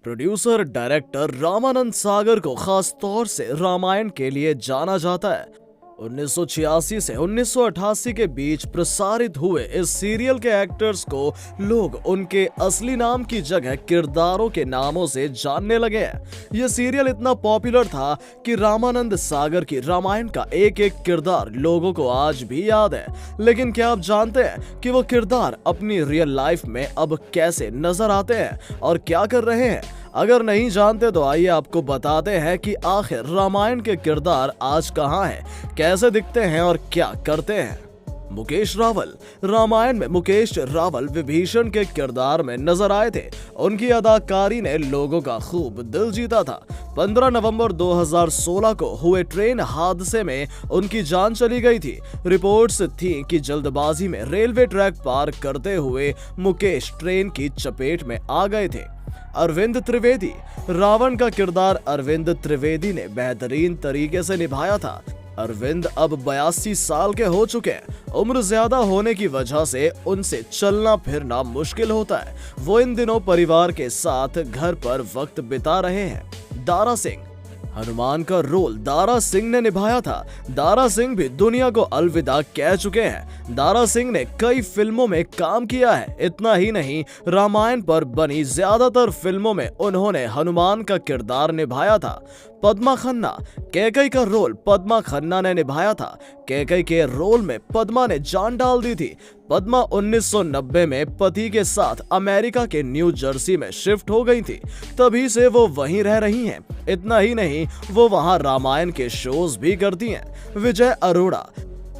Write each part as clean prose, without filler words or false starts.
Producer director Ramanand Sagar को खास तौर से रामायण के लिए जाना जाता है। 1986 से 1988 के बीच प्रसारित हुए इस सीरियल के एक्टर्स को लोग उनके असली नाम की जगह किरदारों के नामों से जानने लगे हैं। यह सीरियल इतना पॉपुलर था कि रामानंद सागर की रामायण का एक एक किरदार लोगों को आज भी याद है। लेकिन क्या आप जानते हैं कि वो किरदार अपनी रियल लाइफ में अब कैसे नजर आते हैं और क्या कर रहे हैं? अगर नहीं जानते तो आइए आपको बताते हैं कि आखिर रामायण के किरदार आज कहां हैं, कैसे दिखते हैं और क्या करते हैं। मुकेश रावल। रामायण में मुकेश रावल विभीषण के किरदार में नजर आए थे। उनकी अदाकारी ने लोगों का खूब दिल जीता था। 15 नवंबर 2016 को हुए ट्रेन हादसे में उनकी जान चली गई थी। रिपोर्ट्स थी कि जल्दबाजी में रेलवे ट्रैक पार करते हुए मुकेश ट्रेन की चपेट में आ गए थे। अरविंद त्रिवेदी। रावण का किरदार अरविंद त्रिवेदी ने बेहतरीन तरीके से निभाया था। अरविंद अब 82 साल के हो चुके हैं। उम्र ज्यादा होने की वजह से उनसे चलना फिरना मुश्किल होता है। वो इन दिनों परिवार के साथ घर पर वक्त बिता रहे हैं। दारा सिंह। हनुमान का रोल दारा सिंह ने निभाया था। दारा सिंह भी दुनिया को अलविदा कह चुके हैं। दारा सिंह ने कई फिल्मों में काम किया है। इतना ही नहीं, रामायण पर बनी ज्यादातर फिल्मों में उन्होंने हनुमान का किरदार निभाया था। पद्मा खन्ना। कैकई का रोल पद्मा खन्ना ने निभाया था। कैकई के रोल में पद्मा ने जान डाल दी थी। पद्मा 1990 में पति के साथ अमेरिका के न्यू जर्सी में शिफ्ट हो गई थी। तभी से वो वहीं रह रही हैं। इतना ही नहीं, वो वहां रामायण के शोज भी करती हैं। विजय अरोड़ा।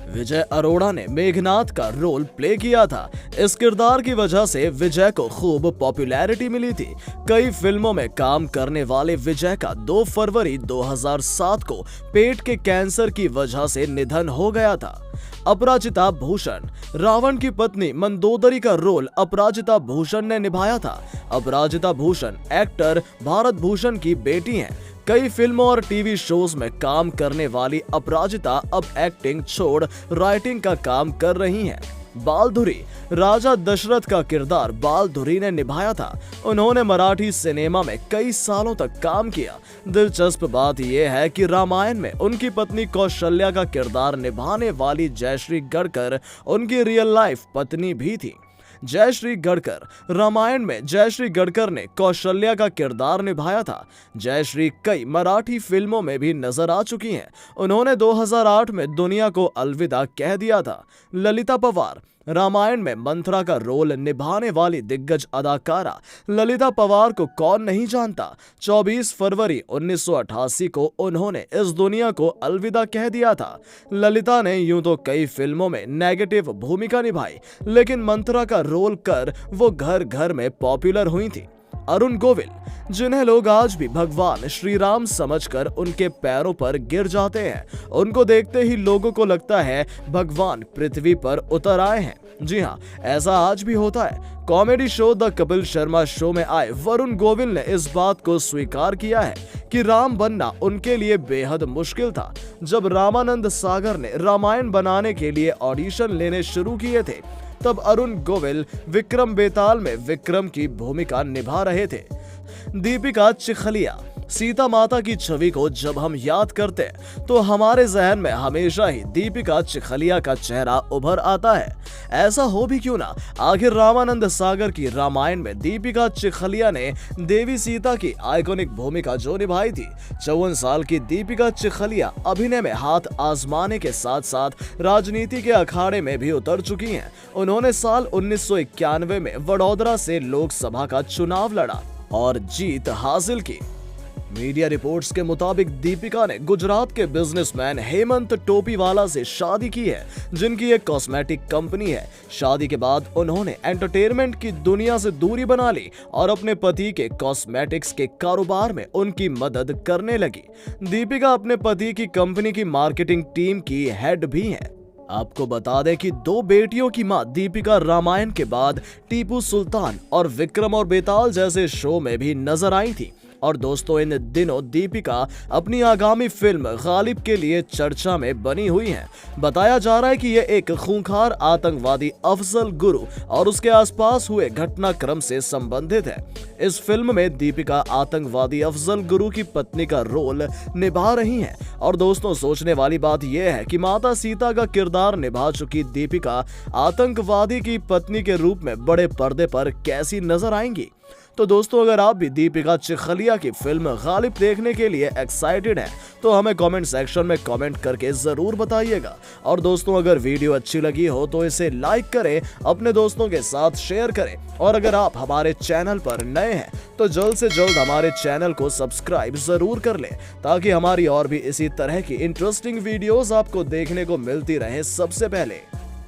विजय अरोड़ा ने मेघनाथ का रोल प्ले किया था। इस किरदार की वजह से विजय को खूब पॉपुलैरिटी मिली थी। कई फिल्मों में काम करने वाले विजय का 2 फरवरी 2007 को पेट के कैंसर की वजह से निधन हो गया था। अपराजिता भूषण। रावण की पत्नी मंदोदरी का रोल अपराजिता भूषण ने निभाया था। अपराजिता भूषण एक्टर भारत भूषण की बेटी हैं। कई फिल्मों और टीवी शोज में काम करने वाली अपराजिता अब एक्टिंग छोड़ राइटिंग का काम कर रही हैं। बालधुरी। राजा दशरथ का किरदार बालधुरी ने निभाया था। उन्होंने मराठी सिनेमा में कई सालों तक काम किया। दिलचस्प बात यह है कि रामायण में उनकी पत्नी कौशल्या का किरदार निभाने वाली जयश्री गढ़कर उनकी रियल लाइफ पत्नी भी थी। जयश्री गढ़कर। रामायण में जयश्री गढ़कर ने कौशल्या का किरदार निभाया था। जयश्री कई मराठी फिल्मों में भी नजर आ चुकी हैं। उन्होंने 2008 में दुनिया को अलविदा कह दिया था। ललिता पवार। रामायण में मंथरा का रोल निभाने वाली दिग्गज अदाकारा ललिता पवार को कौन नहीं जानता। 24 फरवरी 1988 को उन्होंने इस दुनिया को अलविदा कह दिया था। ललिता ने यूं तो कई फिल्मों में नेगेटिव भूमिका निभाई, लेकिन मंथरा का रोल कर वो घर घर में पॉपुलर हुई थी। अरुण गोविल, जिन्हें लोग आज भी भगवान श्री राम समझकर उनके पैरों पर गिर जाते हैं। उनको देखते ही लोगों को लगता है भगवान पृथ्वी पर उतर आए हैं। जी हाँ, ऐसा आज भी होता है। Comedy show the Kapil Sharma show में आए वरुण गोविल ने इस बात को स्वीकार किया है कि राम बनना उनके लिए बेहद मुश्किल था। जब रामानंद सागर ने रामायण बनाने के लिए ऑडिशन लेने शुरू किए थे, तब अरुण गोविल विक्रम बेताल में विक्रम की भूमिका निभा रहे थे। दीपिका चिखलिया। सीता माता की छवि को जब हम याद करते हैं तो हमारे जहन में हमेशा ही दीपिका चिखलिया का चेहरा उभर आता है। ऐसा हो भी क्यों ना, आखिर रामानंद सागर की रामायण में दीपिका चिखलिया ने देवी सीता की आइकॉनिक भूमिका जो निभाई थी। 54 साल की दीपिका चिखलिया अभिनय में हाथ आजमाने के साथ साथ राजनीति के अखाड़े में भी उतर चुकी हैं। उन्होंने साल 1991 में वडोदरा से लोकसभा का चुनाव लड़ा और जीत हासिल की। मीडिया रिपोर्ट्स के मुताबिक दीपिका ने गुजरात के बिजनेसमैन हेमंत टोपीवाला से शादी की है, जिनकी एक कॉस्मेटिक कंपनी है। शादी के बाद उन्होंने एंटरटेनमेंट की दुनिया से दूरी बना ली और अपने पति के कॉस्मेटिक्स के कारोबार में उनकी मदद करने लगी। दीपिका अपने पति की कंपनी की मार्केटिंग टीम की हेड भी हैं। आपको बता दें कि 2 बेटियों की मां दीपिका रामायण के बाद टीपू सुल्तान और विक्रम और बेताल जैसे शो में भी नजर आई थी। और दोस्तों इन दिनों दीपिका अपनी आगामी फिल्म गालिब के लिए चर्चा में बनी हुई हैं। बताया जा रहा है कि यह एक खूंखार आतंकवादी अफजल गुरु और उसके आसपास हुए घटनाक्रम से संबंधित है। इस फिल्म में दीपिका आतंकवादी अफजल गुरु की पत्नी का रोल निभा रही हैं। और दोस्तों सोचने वाली बात यह है कि माता सीता का किरदार निभा चुकी दीपिका आतंकवादी की पत्नी के रूप में बड़े पर्दे पर कैसी नजर आएंगी। तो दोस्तों अगर आप भी दीपिका चिखलिया की फिल्म गालिब देखने के लिए एक्साइटेड हैं तो हमें कमेंट सेक्शन में कमेंट करके जरूर बताइएगा। और दोस्तों अगर वीडियो अच्छी लगी हो तो इसे लाइक करें, अपने दोस्तों के साथ शेयर करें और अगर आप हमारे चैनल पर नए हैं तो जल्द से जल्द हमारे चैनल को सब्सक्राइब जरूर कर लें ताकि हमारी और भी इसी तरह की इंटरेस्टिंग वीडियोस आपको देखने को मिलती रहे सबसे पहले।